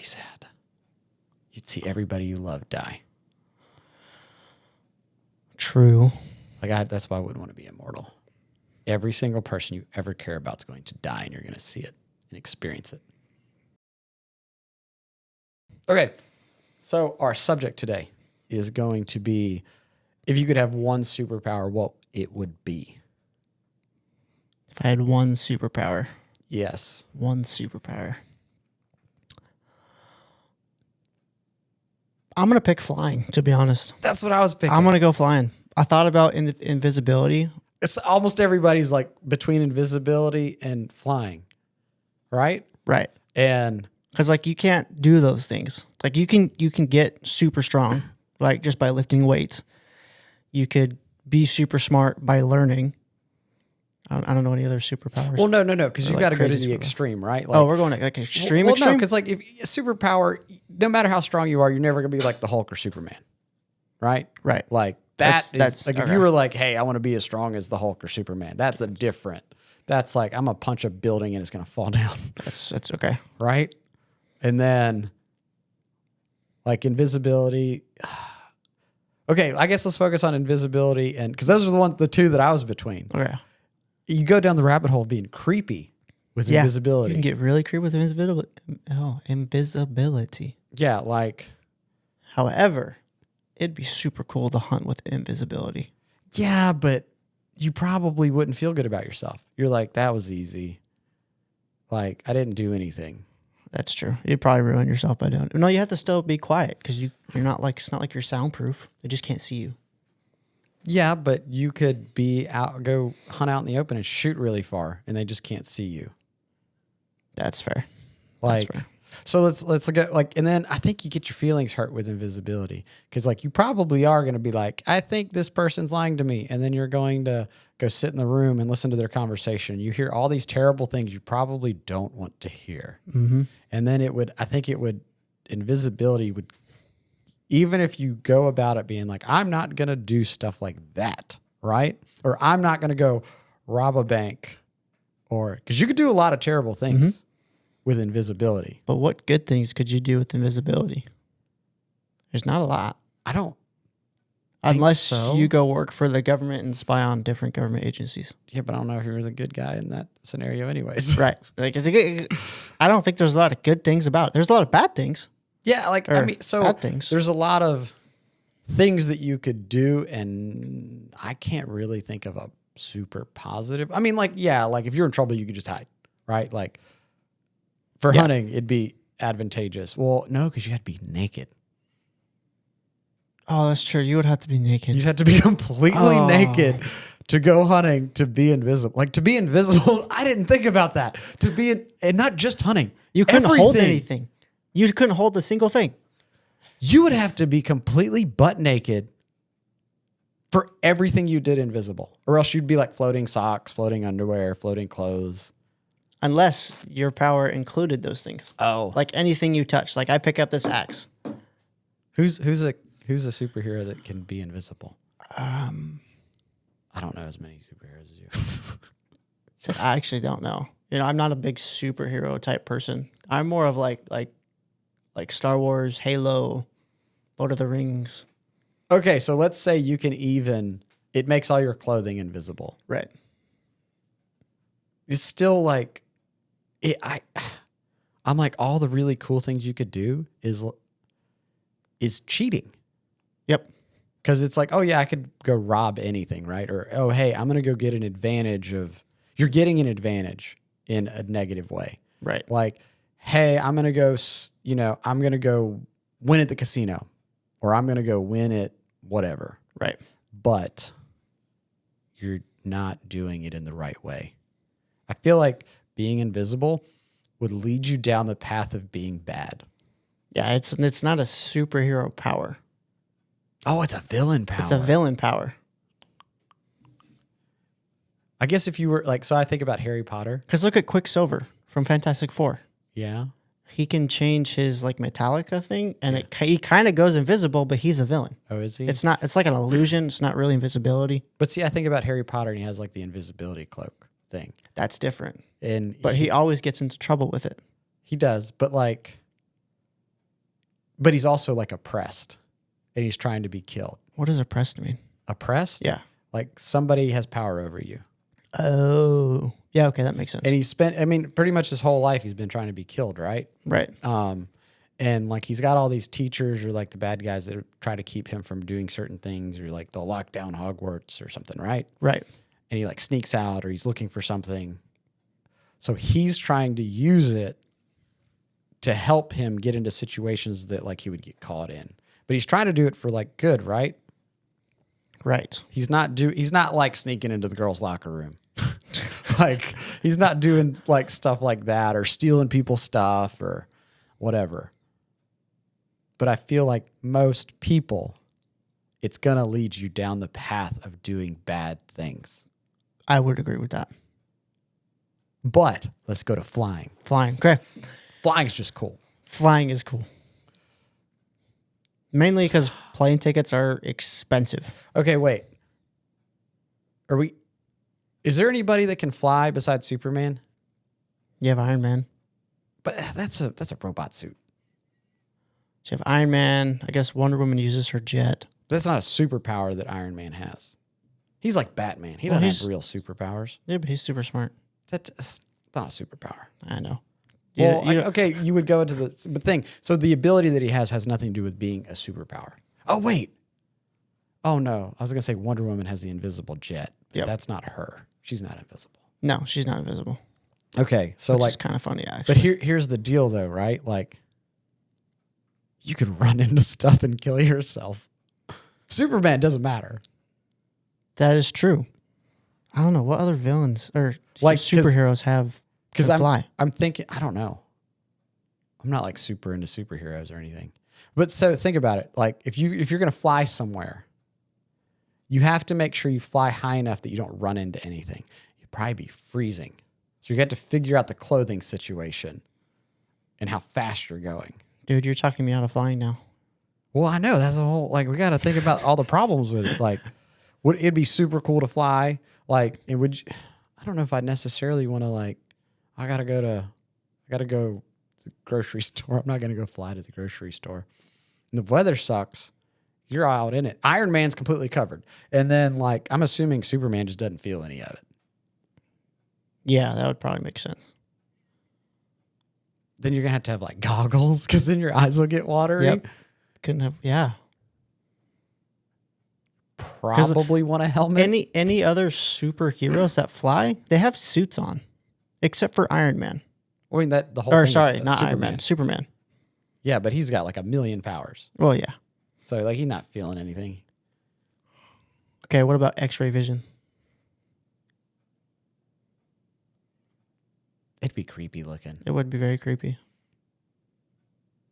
sad. You'd see everybody you love die. True. That's why I wouldn't want to be immortal. Every single person you ever care about is going to die, and you're going to see it and experience it. Okay, so our subject today is going to be, if you could have one superpower, what it would be. If I had one superpower. Yes. One superpower. I'm going to pick flying, to be honest. That's what I was picking. I'm going to go flying. I thought about invisibility. It's almost everybody's like between invisibility and flying, right? Right. And because like you can't do those things. Like you can get super strong, like just by lifting weights. You could be super smart by learning. I don't know any other superpowers. well, no, because you like got to go to crazy the superpower. extreme, right? Like, Oh, we're going to like extreme. No, because like if a superpower, no matter how strong you are, you're never gonna be like the Hulk or Superman, right? Right. Like that's like if you were like, hey, I want to be as strong as the Hulk or Superman, that's a different. That's like I'm gonna punch a building and it's gonna fall down. That's okay. Right? And then like invisibility. Okay, I guess let's focus on invisibility, and because those are the two that I was between. Okay. You go down the rabbit hole of being creepy with invisibility. You can get really creepy with invisibility. Oh, invisibility. Yeah, like. However, it'd be super cool to hunt with invisibility. Yeah, but you probably wouldn't feel good about yourself. You're like, that was easy. Like, I didn't do anything. That's true. You'd probably ruin yourself by doing it. No, you have to still be quiet because you're not like, it's not like you're soundproof. They just can't see you. Yeah, but you could go hunt out in the open and shoot really far, and they just can't see you. That's fair. Like, That's fair. So let's look at like, and then I think you get your feelings hurt with invisibility because like you probably are going to be like, I think this person's lying to me, and then you're going to go sit in the room and listen to their conversation. You hear all these terrible things you probably don't want to hear, and then invisibility would. Even if you go about it being like, I'm not going to do stuff like that, right? Or I'm not going to go rob a bank, or because you could do a lot of terrible things with invisibility. But what good things could you do with invisibility? There's not a lot. I don't. Unless you go work for the government and spy on different government agencies. Yeah, but I don't know if you're the good guy in that scenario anyways. Right. Like, I don't think there's a lot of good things about it. There's a lot of bad things. Yeah, like, I mean, so bad things. There's a lot of things that you could do, and I can't really think of a super positive. I mean, like, yeah, like if you're in trouble, you could just hide, right? Like for hunting, it'd be advantageous. Well, no, because you had to be naked. Oh, that's true. You would have to be naked. You'd have to be completely naked to go hunting, to be invisible. Like to be invisible, I didn't think about that. And not just hunting. You couldn't hold anything. You couldn't hold a single thing. You would have to be completely butt naked for everything you did invisible. Or else you'd be like floating socks, floating underwear, floating clothes. Unless your power included those things. Oh. Like anything you touch. Like I pick up this axe. Who's a superhero that can be invisible? I don't know as many superheroes as you. So I actually don't know. You know, I'm not a big superhero type person. I'm more of like Star Wars, Halo, Lord of the Rings. Okay, so let's say you can it makes all your clothing invisible. Right. It's still like, I'm like, all the really cool things you could do is cheating. Yep. Because it's like, oh yeah, I could go rob anything, right? Or, oh, hey, I'm going to go get an advantage you're getting an advantage in a negative way. Right. Like, hey, I'm going to go, I'm going to go win at the casino, or I'm going to go win at whatever. Right. But you're not doing it in the right way. I feel like being invisible would lead you down the path of being bad. Yeah, it's not a superhero power. Oh, it's a villain power. It's a villain power. I guess if you were like, so I think about Harry Potter. Because look at Quicksilver from Fantastic Four. Yeah. He can change his like Metallica thing, and he kind of goes invisible, but he's a villain. Oh, is he? It's like an illusion. It's not really invisibility. But see, I think about Harry Potter, and he has like the invisibility cloak thing. That's different. And but he always gets into trouble with it. He does, but like, but he's also like oppressed, and he's trying to be killed. What does oppressed mean? Oppressed? Yeah. Like somebody has power over you. Oh. Yeah, okay, that makes sense. And he spent, I mean, pretty much his whole life he's been trying to be killed, right? Right. And like he's got all these teachers or like the bad guys that try to keep him from doing certain things, or like they'll lock down Hogwarts or something, right? Right. And he like sneaks out or he's looking for something. So he's trying to use it to help him get into situations that like he would get caught in. But he's trying to do it for like good, right? Right. He's not like sneaking into the girls' locker room. Like he's not doing like stuff like that or stealing people's stuff or whatever. But I feel like most people, it's going to lead you down the path of doing bad things. I would agree with that. But let's go to flying. Flying. Okay. Flying is just cool. Flying is cool. Mainly because plane tickets are expensive. Okay, wait. Is there anybody that can fly besides Superman? You have Iron Man. But that's a robot suit. So you have Iron Man. I guess Wonder Woman uses her jet. That's not a superpower that Iron Man has. He's like Batman. He doesn't have real superpowers. Yeah, but he's super smart. That's not a superpower. I know. Well, okay, you would go into the thing. So the ability that he has nothing to do with being a superpower. Oh, wait. Oh, no. I was going to say Wonder Woman has the invisible jet. But That's not her. She's not invisible. No, she's not invisible. Okay, so Which is kind of funny, actually. But here's the deal, though, right? Like, you could run into stuff and kill yourself. Superman doesn't matter. That is true. I don't know what other villains or like superheroes have because fly. I'm thinking, I don't know. I'm not like super into superheroes or anything. But so think about it. Like if you're going to fly somewhere, you have to make sure you fly high enough that you don't run into anything. You'd probably be freezing. So you got to figure out the clothing situation and how fast you're going. Dude, you're talking me out of flying now. Well, I know that's a whole, like, we got to think about all the problems with it. Like, it'd be super cool to fly. Like, I don't know if I'd necessarily want to, like, I got to go to the grocery store. I'm not going to go fly to the grocery store. And the weather sucks. You're out in it. Iron Man's completely covered. And then, like, I'm assuming Superman just doesn't feel any of it. Yeah, that would probably make sense. Then you're going to have like, goggles because then your eyes will get watery. Yep. Couldn't have, yeah. Probably want a helmet. Any other superheroes that fly, they have suits on, except for Iron Man. I mean, the whole thing is not Superman. Iron Man, Superman. Yeah, but he's got like 1,000,000 powers. Well, yeah. So like he's not feeling anything. Okay, what about X-ray vision? It'd be creepy looking. It would be very creepy.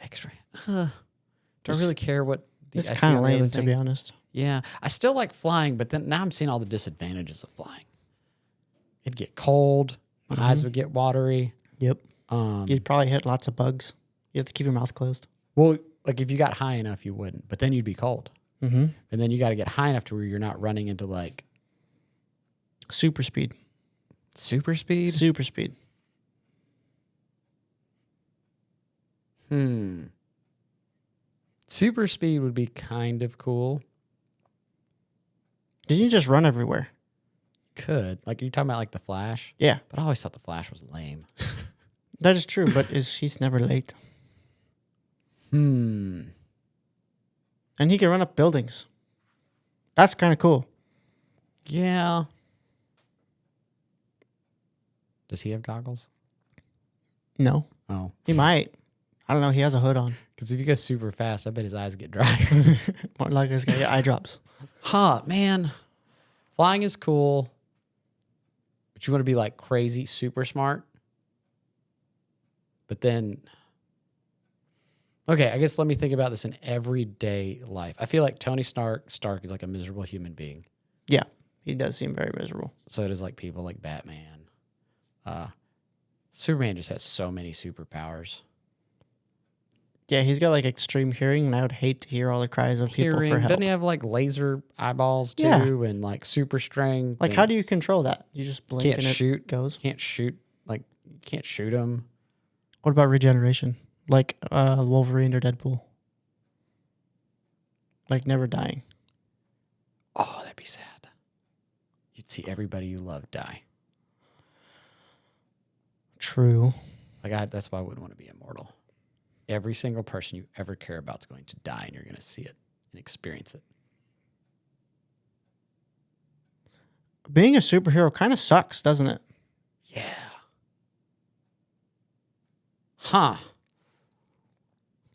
X-ray. Don't really care what. It's kind of lame, to be honest. Yeah, I still like flying, but then now I'm seeing all the disadvantages of flying. It'd get cold. My eyes would get watery. Yep. You'd probably hit lots of bugs. You have to keep your mouth closed. Well, like if you got high enough, you wouldn't. But then you'd be cold. Mm-hmm. And then you got to get high enough to where you're not running into like super speed. Super speed. Super speed. Super speed would be kind of cool. Didn't you just run everywhere? Could. Like, you're talking about like the Flash? Yeah. But I always thought the Flash was lame. That is true, but he's never late. And he can run up buildings. That's kind of cool. Yeah. Does he have goggles? No. Oh. He might. I don't know. He has a hood on. Because if you go super fast, I bet his eyes get dry. More like he's got eye drops. Huh, man. Flying is cool. But you want to be like crazy, super smart. But then, okay, I guess let me think about this in everyday life. I feel like Tony Stark is like a miserable human being. Yeah, he does seem very miserable. So does like people like Batman. Superman just has so many superpowers. Yeah, he's got like extreme hearing, and I would hate to hear all the cries of people for help. Doesn't he have like laser eyeballs too, Yeah. and like super strength? Like, how do you control that? You just blink can't and shoot? it goes. Can't shoot. Like, you can't shoot him. What about regeneration? Like Wolverine or Deadpool? Like never dying. Oh, that'd be sad. You'd see everybody you love die. True. That's why I wouldn't want to be immortal. Every single person you ever care about is going to die, and you're going to see it and experience it. Being a superhero kind of sucks, doesn't it? Yeah. Huh.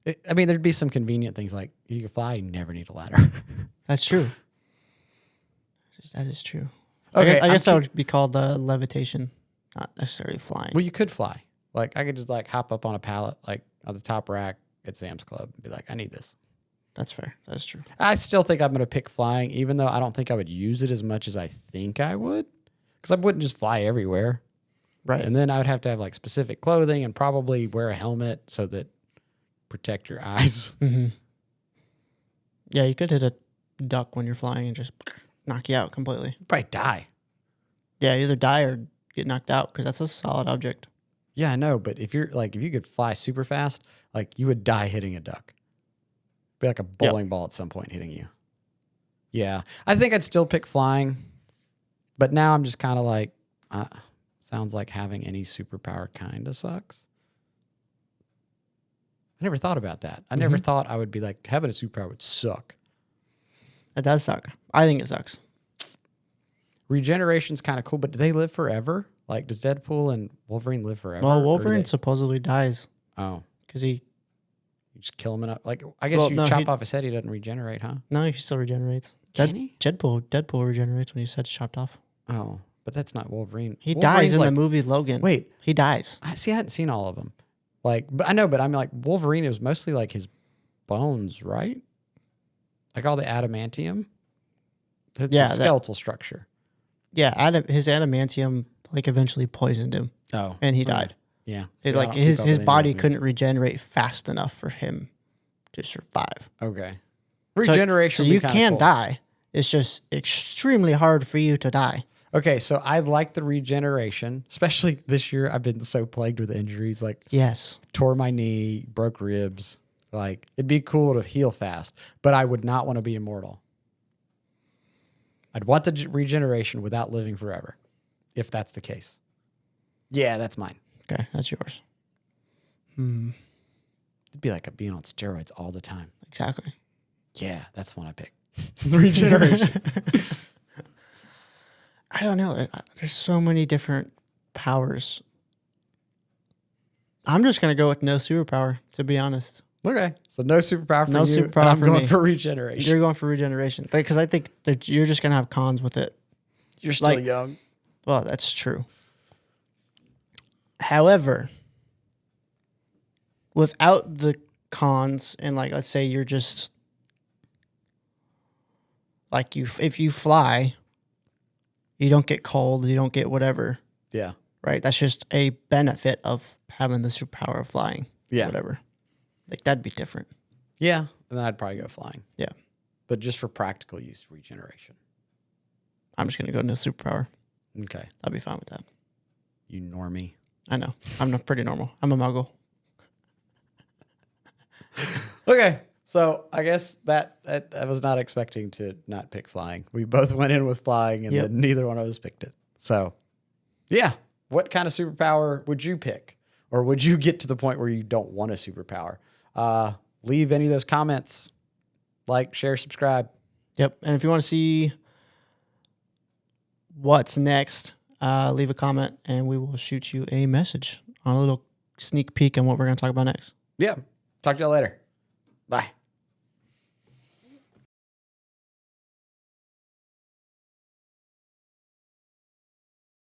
There'd be some convenient things like you can fly, you never need a ladder. That's true. That is true. Okay, I guess that would be called levitation, not necessarily flying. Well, you could fly. Like, I could just, like, hop up on a pallet, like, on the top rack at Sam's Club and be like, I need this. That's fair. That's true. I still think I'm going to pick flying, even though I don't think I would use it as much as I think I would. Because I wouldn't just fly everywhere. Right. And then I would have to have, like, specific clothing and probably wear a helmet so that protect your eyes. Mm-hmm. Yeah, you could hit a duck when you're flying and just knock you out completely. You'd probably die. Yeah, either die or get knocked out because that's a solid object. Yeah, I know. But if you could fly super fast, like, you would die hitting a duck. Be like a bowling ball at some point hitting you. Yeah. I think I'd still pick flying. But now I'm just kind of like, sounds like having any superpower kind of sucks. I never thought about that. I never thought I would be like, having a superpower would suck. It does suck. I think it sucks. Regeneration's kind of cool, but do they live forever? Like, does Deadpool and Wolverine live forever? Well, Wolverine supposedly dies. Oh. Because you just kill him and like, I guess chop off his head, he doesn't regenerate, huh? No, he still regenerates. Can he? Deadpool regenerates when his head's chopped off. Oh, but that's not Wolverine. He Wolverine's dies in the movie Logan. Wait. He dies. I hadn't seen all of them. Like, but I know, but I'm like, Wolverine is mostly like his bones, right? Like all the adamantium. It's a skeletal structure. Yeah, his adamantium like eventually poisoned him. Oh. And he died. Yeah. It's like his body couldn't regenerate fast enough for him to survive. Okay. Regeneration. So you can die. It's just extremely hard for you to die. Okay, so I like the regeneration, especially this year. I've been so plagued with injuries, like tore my knee, broke ribs. Like, it'd be cool to heal fast, but I would not want to be immortal. I'd want the regeneration without living forever, if that's the case. Yeah, that's mine. Okay, that's yours. It'd be like being on steroids all the time. Exactly. Yeah, that's one I pick. The regeneration. I don't know. There's so many different powers. I'm just going to go with no superpower, to be honest. Okay. So no superpower for no you. Superpower I'm for going me. for regeneration. You're going for regeneration. Because I think that you're just going to have cons with it. You're still young. Well, that's true. However, without the cons, and like, let's say you're just like if you fly, you don't get cold, you don't get whatever. Yeah. Right? That's just a benefit of having the superpower of flying. Yeah. Whatever. Like, that'd be different. Yeah. And then I'd probably go flying. Yeah. But just for practical use, regeneration. I'm just going to go no superpower. Okay. I'll be fine with that. You normie. I know. I'm not pretty normal. I'm a muggle. Okay. So I guess that I was not expecting to not pick flying. We both went in with flying, and then neither one of us picked it. So, yeah. What kind of superpower would you pick? Or would you get to the point where you don't want a superpower? Leave any of those comments. Like, share, subscribe. Yep. And if you want to see what's next, leave a comment, and we will shoot you a message on a little sneak peek on what we're going to talk about next. Yeah. Talk to y'all later. Bye.